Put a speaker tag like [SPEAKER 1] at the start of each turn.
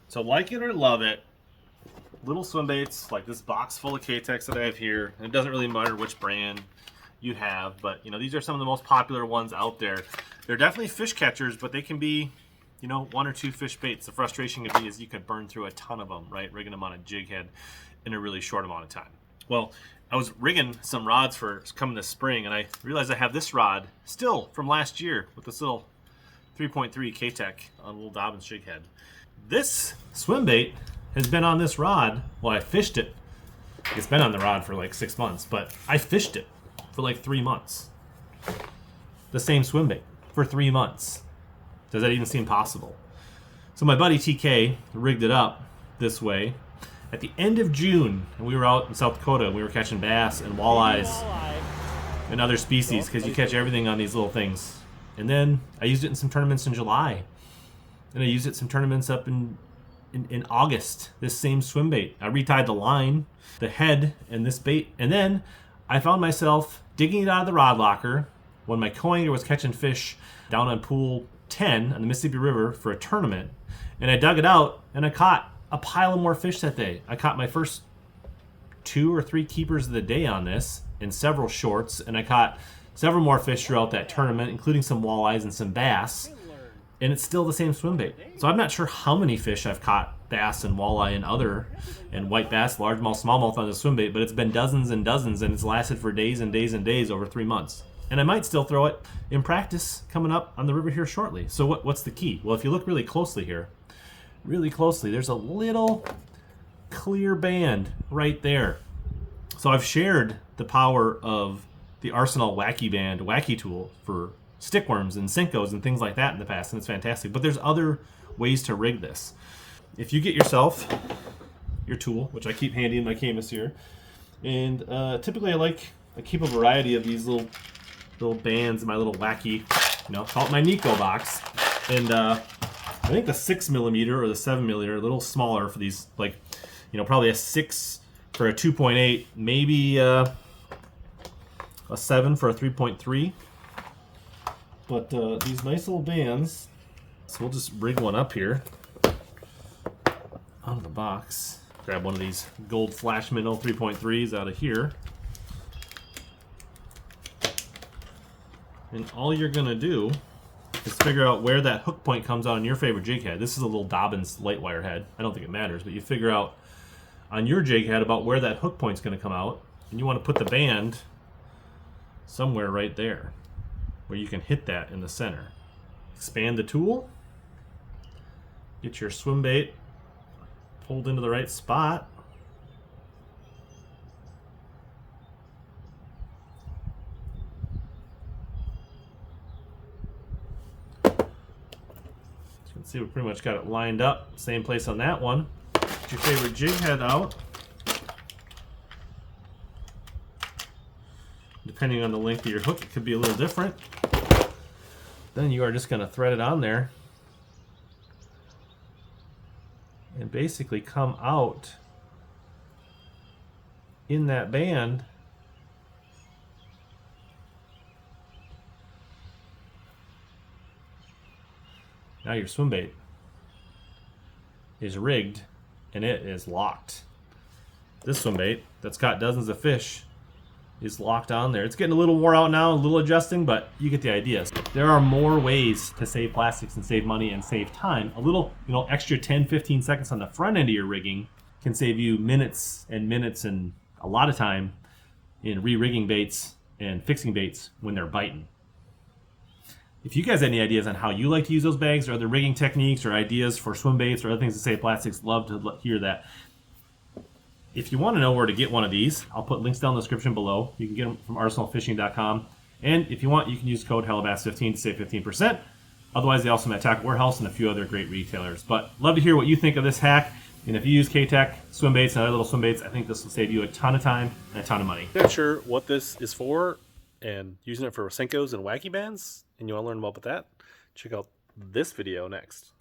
[SPEAKER 1] So like it or love it, little swim baits like this box full of keitechs that I have here, and it doesn't really matter which brand you have, but you know, these are some of the most popular ones out there. They're definitely fish catchers, but they can be, you know, 1 or 2 fish baits. The frustration could be is you could burn through a ton of them, right? Rigging them on a jig head in a really short amount of time. Well, I was rigging some rods for coming this spring, and I realized I have this rod still from last year with this little 3.3 keitech on a little Dobbins jig head. This swim bait has been on this rod. Well, I fished it. It's been on the rod for like 6 months, but I fished it for like 3 months. The same swim bait for 3 months. Does that even seem possible? So my buddy TK rigged it up this way. At the end of June, and we were out in South Dakota, we were catching bass and walleyes and other species, because you catch everything on these little things. And then I used it in some tournaments in July. And I used it in some tournaments up in August, this same swim bait. I retied the line, the head, and this bait. And then I found myself digging it out of the rod locker when my co-angler was catching fish down on pool 10 on the Mississippi River for a tournament. And I dug it out, and I caught a pile of more fish that day. I caught my first 2 or 3 keepers of the day on this in several shorts, and I caught several more fish throughout that tournament, including some walleyes and some bass. And it's still the same swim bait. So I'm not sure how many fish I've caught, bass and walleye and white bass, largemouth, smallmouth on the swim bait, but it's been dozens and dozens, and it's lasted for days and days and days over 3 months. And I might still throw it in practice coming up on the river here shortly. So what's the key? Well, if you look really closely here, there's a little clear band right there. So I've shared the power of the Arsenal Wacky Band Wacky tool for stickworms and Senkos and things like that in the past, and it's fantastic. But there's other ways to rig this. If you get yourself your tool, which I keep handy in my Camus here, and typically I keep a variety of these little bands in my little wacky, call it my Nico box, and I think the 6mm or the 7mm are a little smaller for these, probably a 6 for a 2.8, maybe a 7 for a 3.3. But these nice little bands, so we'll just rig one up here out of the box. Grab one of these gold flash minnow 3.3s out of here. And all you're gonna do is figure out where that hook point comes out on your favorite jig head. This is a little Dobbins light wire head. I don't think it matters, but you figure out on your jig head about where that hook point's gonna come out, and you wanna put the band somewhere right there where you can hit that in the center. Expand the tool, get your swim bait pulled into the right spot. See, we pretty much got it lined up. Same place on that one. Get your favorite jig head out. Depending on the length of your hook, it could be a little different. Then you are just going to thread it on there and basically come out in that band. Now your swim bait is rigged and it is locked. This swim bait that's got dozens of fish is locked on there. It's getting a little wore out now, a little adjusting, but you get the idea. There are more ways to save plastics and save money and save time. A little, extra 10-15 seconds on the front end of your rigging can save you minutes and minutes and a lot of time in re-rigging baits and fixing baits when they're biting. If you guys have any ideas on how you like to use those bags or other rigging techniques or ideas for swim baits or other things to save plastics, love to hear that. If you want to know where to get one of these, I'll put links down in the description below. You can get them from arsenalfishing.com. And if you want, you can use code HellaBass15 to save 15%. Otherwise, they also have Tackle Warehouse and a few other great retailers. But love to hear what you think of this hack. And if you use keitech, swim baits, and other little swim baits, I think this will save you a ton of time and a ton of money. Not sure what this is for and using it for Senkos and wacky bands, and you want to learn more about that, check out this video next.